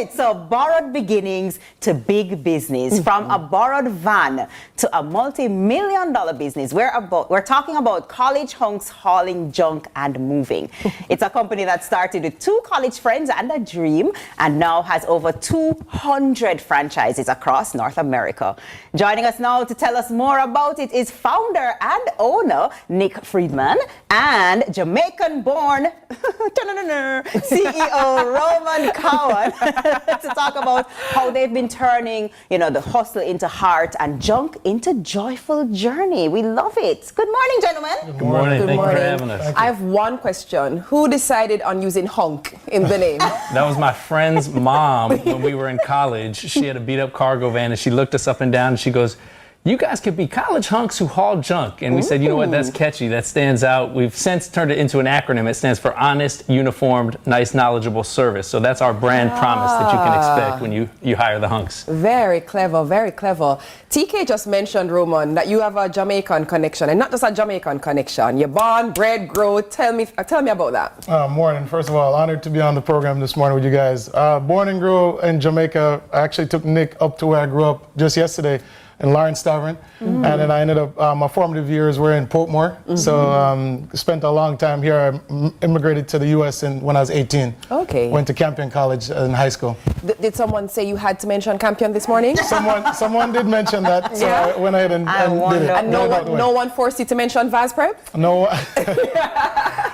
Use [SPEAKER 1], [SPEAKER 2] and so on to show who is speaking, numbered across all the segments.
[SPEAKER 1] right, so borrowed beginnings to big business, from a borrowed van to a multi-million-dollar business. We're talking about College HUNKS Hauling Junk and Moving. It's a company that started with 2 college friends and a dream, and now has over 200 franchises across North America. Joining us now to tell us more about it is founder and owner Nick Friedman and Jamaican-born CEO Roman Cowan to talk about how they've been turning, the hustle into heart and junk into joyful journey. We love it. Good morning, gentlemen.
[SPEAKER 2] Good morning. Thank you for having us.
[SPEAKER 3] I have one question. Who decided on using hunk in the name?
[SPEAKER 2] That was my friend's mom when we were in college. She had a beat up cargo van and she looked us up and down and she goes, "You guys could be college hunks who haul junk." And we said, you know what, that's catchy, that stands out. We've since turned it into an acronym. It stands for honest, uniformed, nice, knowledgeable service. So that's our brand promise that you can expect when you hire the hunks.
[SPEAKER 3] Very clever, very clever. TK just mentioned, Roman, that you have a Jamaican connection, and not just a Jamaican connection. You're born, bred, grow. Tell me about that.
[SPEAKER 4] Morning. First of all, honored to be on the program this morning with you guys. Born and grew in Jamaica. I actually took Nick up to where I grew up just yesterday, in Lawrence Tavern, and then I ended up, my formative years were in Portmore, so spent a long time here. I immigrated to the U.S. when I was 18.
[SPEAKER 3] Okay.
[SPEAKER 4] Went to Campion College in high school.
[SPEAKER 3] Did someone say you had to mention Campion this morning?
[SPEAKER 4] Someone did mention that, so I went ahead and did it.
[SPEAKER 3] And no one forced you to mention Vaz Prep?
[SPEAKER 4] No.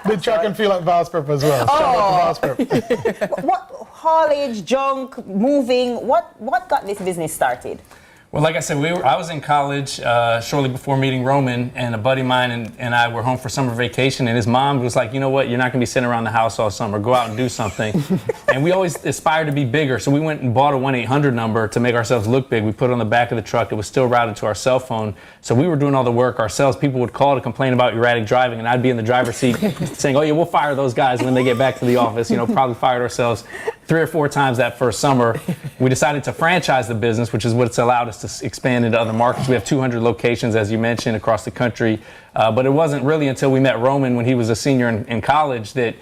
[SPEAKER 4] Did track and field at Vaz Prep as well.
[SPEAKER 1] Oh. Shout out to Vaz Prep. What haulage, junk, moving, what got this business started?
[SPEAKER 2] Well, like I said, I was in college shortly before meeting Roman, and a buddy of mine and I were home for summer vacation, and his mom was like, you know what, you're not going to be sitting around the house all summer. Go out and do something. And we always aspired to be bigger, so we went and bought a 1-800 number to make ourselves look big. We put it on the back of the truck. It was still routed to our cell phone, so we were doing all the work ourselves. People would call to complain about erratic driving, and I'd be in the driver's seat saying, oh yeah, we'll fire those guys when they get back to the office. Probably fired ourselves 3 or 4 times that first summer. We decided to franchise the business, which is what's allowed us to expand into other markets. We have 200 locations, as you mentioned, across the country. But it wasn't really until we met Roman when he was a senior in college that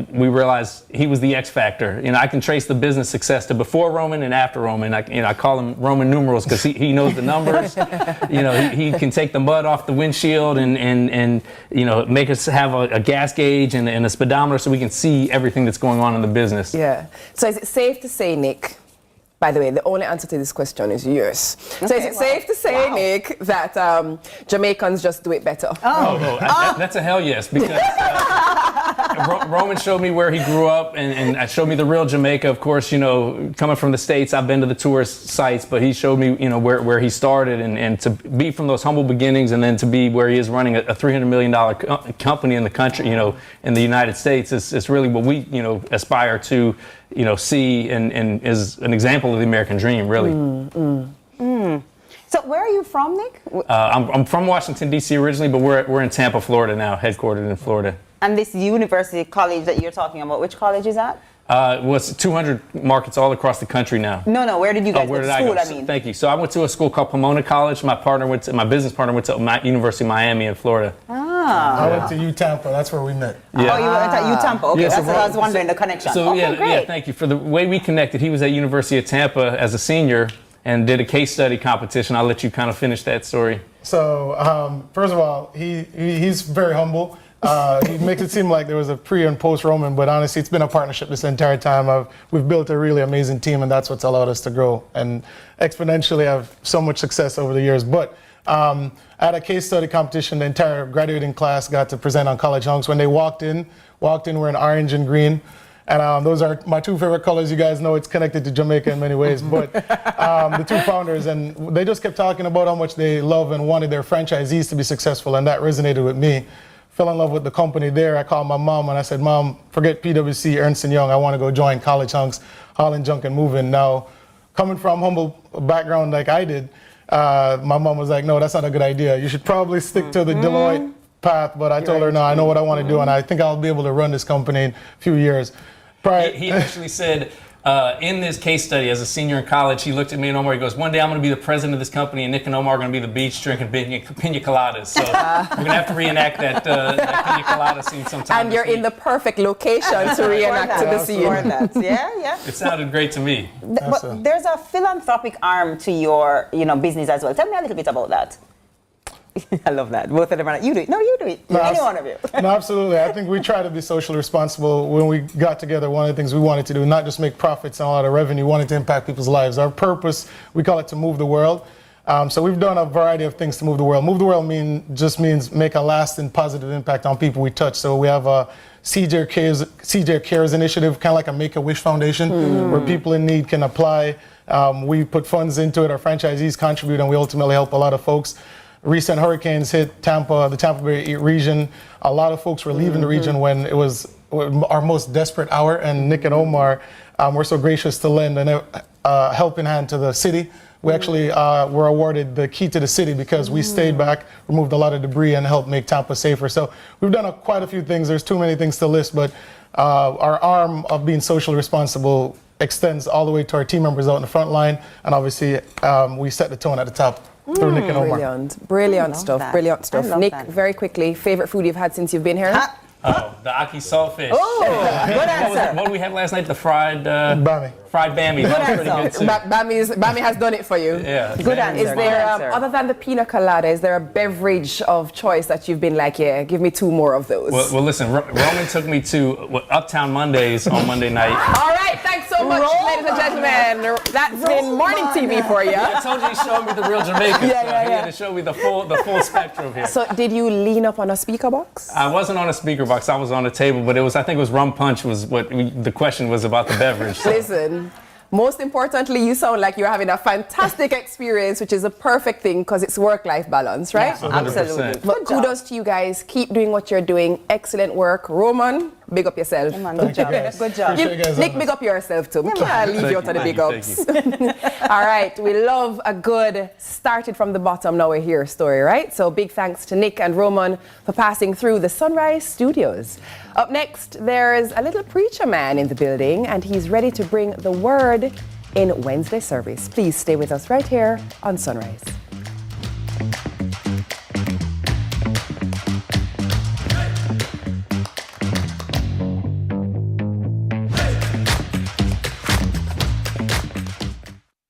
[SPEAKER 2] we realized he was the X factor. I can trace the business success to before Roman and after Roman. I call him Roman numerals because he knows the numbers. He can take the mud off the windshield and make us have a gas gauge and a speedometer so we can see everything that's going on in the business.
[SPEAKER 3] Yeah. So is it safe to say, Nick, by the way, the only answer to this question is yes. Okay, so is it safe to say, Nick, that Jamaicans just do it better?
[SPEAKER 2] That's a hell yes, because Roman showed me where he grew up and showed me the real Jamaica. Of course, coming from the States, I've been to the tourist sites, but he showed me, where he started, and to be from those humble beginnings and then to be where he is running a $300 million company in the country, in the United States, is really what we, aspire to, see and is an example of the American dream, really.
[SPEAKER 1] So where are you from, Nick?
[SPEAKER 2] I'm from Washington, D.C. originally, but we're in Tampa, Florida now, headquartered in Florida.
[SPEAKER 1] And this university college that you're talking about, which college is that?
[SPEAKER 2] It's 200 markets all across the country now.
[SPEAKER 1] No, where did you guys go to school, I mean?
[SPEAKER 2] Thank you. So I went to a school called Pomona College. My business partner went to University of Miami in Florida.
[SPEAKER 4] I went to UTampa. That's where we met.
[SPEAKER 1] Yeah. Oh, you went to UTampa. Okay,
[SPEAKER 2] Yeah,
[SPEAKER 1] that's what I was wondering, the connection.
[SPEAKER 2] So
[SPEAKER 1] okay, great.
[SPEAKER 2] thank you. For the way we connected, he was at University of Tampa as a senior and did a case study competition. I'll let you kind of finish that story.
[SPEAKER 4] So first of all, he's very humble. He makes it seem like there was a pre and post Roman, but honestly, it's been a partnership this entire time. We've built a really amazing team, and that's what's allowed us to grow and exponentially have so much success over the years. But at a case study competition, the entire graduating class got to present on College HUNKS. When they walked in wearing orange and green. And those are my 2 favorite colors. You guys know it's connected to Jamaica in many ways. But the 2 founders, and they just kept talking about how much they love and wanted their franchisees to be successful, and that resonated with me. Fell in love with the company there. I called my mom and I said, Mom, forget PwC, Ernst & Young. I want to go join College HUNKS, Hauling Junk and Moving. Now, coming from humble background like I did, my mom was like, no, that's not a good idea. You should probably stick to the Deloitte path. But I told her, no, I know what I want to do, and I think I'll be able to run this company in a few years.
[SPEAKER 2] He actually said, In this case study, as a senior in college, he looked at me and Omar. He goes, "One day I'm going to be the president of this company, and Nick and Omar are going to be the beach drinking pina coladas." So we're going to have to reenact that pina colada scene sometime.
[SPEAKER 3] And you're in the perfect location to reenact to the scene.
[SPEAKER 1] Yeah.
[SPEAKER 2] It sounded great to me.
[SPEAKER 1] But there's a philanthropic arm to your, business as well. Tell me a little bit about that. I love that. Both of them are like, you do it. No, you do it.
[SPEAKER 4] No,
[SPEAKER 1] Any one of you.
[SPEAKER 4] No, absolutely. I think we try to be socially responsible. When we got together, one of the things we wanted to do, not just make profits and a lot of revenue, we wanted to impact people's lives. Our purpose, we call it to move the world. So we've done a variety of things to move the world. Move the world just means make a lasting positive impact on people we touch. So we have a CJ Cares initiative, kind of like a Make-A-Wish Foundation, where people in need can apply. We put funds into it. Our franchisees contribute, and we ultimately help a lot of folks. Recent hurricanes hit Tampa, the Tampa Bay region. A lot of folks were leaving the region when it was our most desperate hour, and Nick and Omar were so gracious to lend a helping hand to the city. We actually were awarded the key to the city because we stayed back, removed a lot of debris, and helped make Tampa safer. So we've done quite a few things. There's too many things to list, but our arm of being socially responsible extends all the way to our team members out in the front line, and obviously we set the tone at the top. Through Nick and Omar.
[SPEAKER 3] Brilliant stuff. Brilliant stuff. Nick, very quickly, favorite food you've had since you've been here?
[SPEAKER 2] Oh, the Aki saltfish.
[SPEAKER 1] Oh, good answer.
[SPEAKER 2] What did we have last night? The fried
[SPEAKER 4] Bammy.
[SPEAKER 2] Fried Bammy. That was pretty good too.
[SPEAKER 3] Bammy has done it for you.
[SPEAKER 2] Yeah.
[SPEAKER 1] Good answer.
[SPEAKER 3] Is there, other than the pina colada, is there a beverage of choice that you've been like, yeah, give me 2 more of those?
[SPEAKER 2] Well listen, Roman took me to Uptown Mondays on Monday night.
[SPEAKER 3] All right, thanks so much, ladies and gentlemen. That's been morning TV for you.
[SPEAKER 2] I told you he showed me the real Jamaican.
[SPEAKER 3] Yeah.
[SPEAKER 2] He had to show me the full spectrum here.
[SPEAKER 3] So did you lean up on a speaker box?
[SPEAKER 2] I wasn't on a speaker box. I was on a table, but I think it was rum punch was what the question was about the beverage. So.
[SPEAKER 3] Listen. Most importantly, you sound like you're having a fantastic experience, which is a perfect thing because it's work-life balance, right?
[SPEAKER 1] Yeah, absolutely.
[SPEAKER 3] But kudos to you guys. Keep doing what you're doing. Excellent work. Roman, big up yourself.
[SPEAKER 1] Good job. Good job.
[SPEAKER 3] Nick, big up yourself too. We can't leave you out of the big ups. All right. We love a good started from the bottom, now we're here story, right? So big thanks to Nick and Roman for passing through the Sunrise Studios. Up next, there's a little preacher man in the building, and he's ready to bring the word in Wednesday service. Please stay with us right here on Sunrise.